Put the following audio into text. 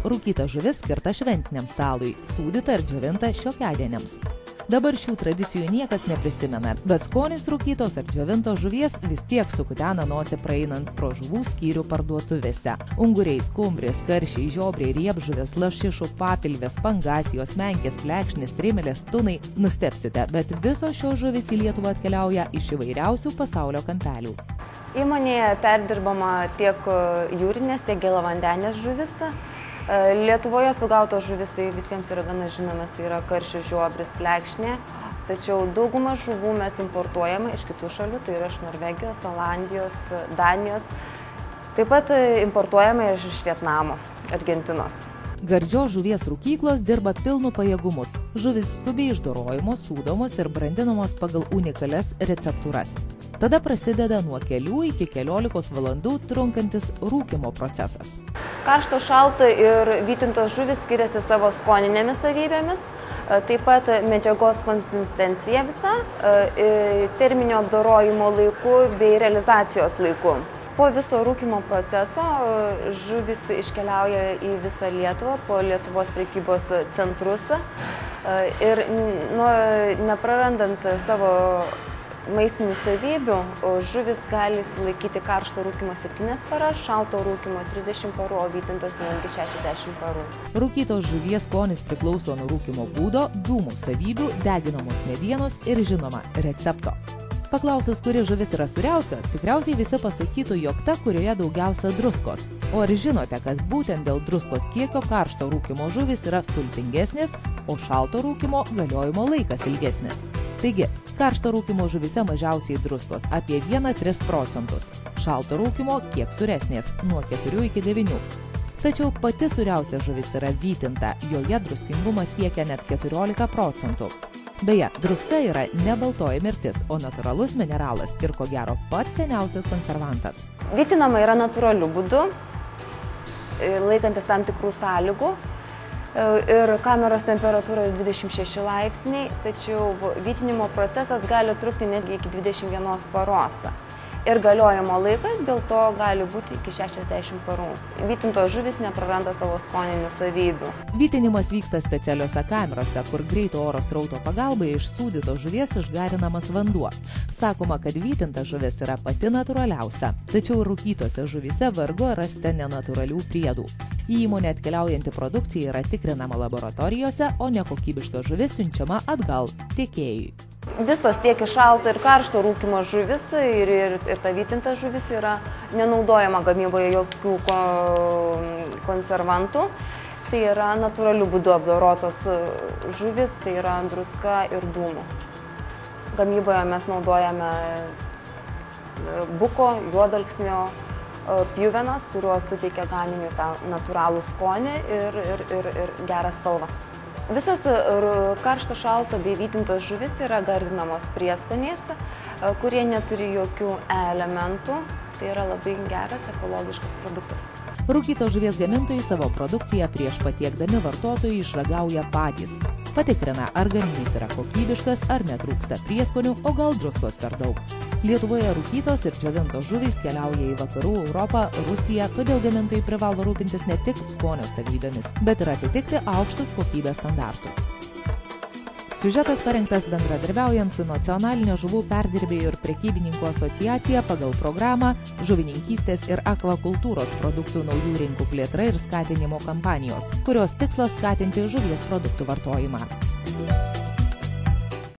rūkyta žuvis skirta šventiniam stalui, sūdyta ir džiovinta šiokiadieniams. Dabar šių tradicijų niekas neprisimena, bet skonis rūkytos ar džiovintos žuvies vis tiek sukutena nosį praeinant pro žuvų skyrių parduotuvėse. Unguriai, skumbrės, karšiai, žiobriai, riebžuvės, lašišų, papilvės, pangasijos, menkės, plekšnės, strimelės, tunai. Nustebsite, bet visos šios žuvys į Lietuvą atkeliauja iš įvairiausių pasaulio kampelių. Įmonėje perdirbama tiek jūrinės, tiek gėlavandenės žuvis. Lietuvoje sugautos žuvis tai visiems yra gana žinomas, tai yra karšių, žiobris, plekšnė. Tačiau daugumą žuvų mes importuojame iš kitų šalių, tai yra iš Norvegijos, Olandijos, Danijos. Taip pat importuojame iš Vietnamo, Argentinos. Gardžios žuvies rūkyklos dirba pilnu pajėgumu. Žuvis skubiai išdorojamos, sūdomos ir brandinamos pagal unikalias receptūras. Tada prasideda nuo kelių iki 14 valandų trunkantis rūkymo procesas. Karšto, šalto ir vytintos žuvis skiriasi savo skoninėmis savybėmis, taip pat medžiagos konsistencija visa, terminio apdorojimo laiku bei realizacijos laiku. Po viso rūkymo proceso žuvis iškeliauja į visą Lietuvą, po Lietuvos prekybos centrus ir neprarandant savo maistinių savybių, žuvis gali laikyti karšto rūkymo 7 paras, šalto rūkymo 30 parų, o vytintos netgi 60 parų. Rūkytos žuvies skonis priklauso nuo rūkymo būdo, dūmų savybių, deginamos medienos ir žinoma recepto. Paklausus, kuri žuvis yra sūriausia, tikriausiai visi pasakytų, jog ta, kurioje daugiausia druskos. O ar žinote, kad būtent dėl druskos kiekio karšto rūkymo žuvis yra sultingesnės, o šalto rūkymo galiojimo laikas ilgesnis? Taigi, karšto rūkymo žuvise mažiausiai druskos apie 1–3%, šalto rūkymo kiek sūresnės nuo 4 iki 9. Tačiau pati sūriausia žuvis yra vytinta, joje druskingumas siekia net 14%. Beje, druska yra ne baltoji mirtis, o natūralus mineralas ir ko gero pats seniausias konservantas. Vytinama yra natūraliu būdu, laikantis tam tikrų sąlygų. Ir kameros temperatūra 26 laipsniai, tačiau vytinimo procesas gali trukti netgi iki 21 paros. Ir galiojimo laikas dėl to gali būti iki 60 parų. Vytintos žuvis nepraranda savo skoninių savybių. Vytinimas vyksta specialiose kamerose, kur greito oro srauto pagalba iš sūdytos žuvies išgarinamas vanduo. Sakoma, kad vytinta žuvis yra pati natūraliausia, tačiau rūkytose žuvise vargu rasite nenatūralių priedų. Į įmonę atkeliaujanti produkcija yra tikrinama laboratorijose, o nekokybiška žuvis siunčiama atgal tiekėjui. Visos tiek iš šalto ir karšto rūkymo žuvis ir ta vytinta žuvis yra nenaudojama gamyboje jokių konservantų. Tai yra natūraliu būdu apdorotos žuvis, tai yra druska ir dūmų. Gamyboje mes naudojame buko, juodalksnio pjuvenas, kurios suteikia gaminiui tą natūralų skonį ir gerą spalvą. Visos karšto, šalto bei vytintos žuvis yra gardinamos prieskoniais, kurie neturi jokių elementų. Tai yra labai geras ekologiškas produktas. Rūkytos žuvies gamintojai savo produkciją prieš patiekdami vartotojui išragauja patys. Patikrina, ar gaminys yra kokybiškas, ar netrūksta prieskonių, o gal druskos per daug. Lietuvoje rūkytos ir džiovintos žuvys keliauja į vakarų Europą, Rusiją, todėl gamintojai privalo rūpintis ne tik skonio savybėmis, bet ir atitikti aukštus kokybės standartus. Siužetas parengtas bendradarbiaujant su Nacionalinio žuvų perdirbėjų ir prekybininkų asociacija pagal programą Žuvininkystės ir akvakultūros produktų naujų rinkų plėtra ir skatinimo kampanijos, kurios tikslas skatinti žuvies produktų vartojimą.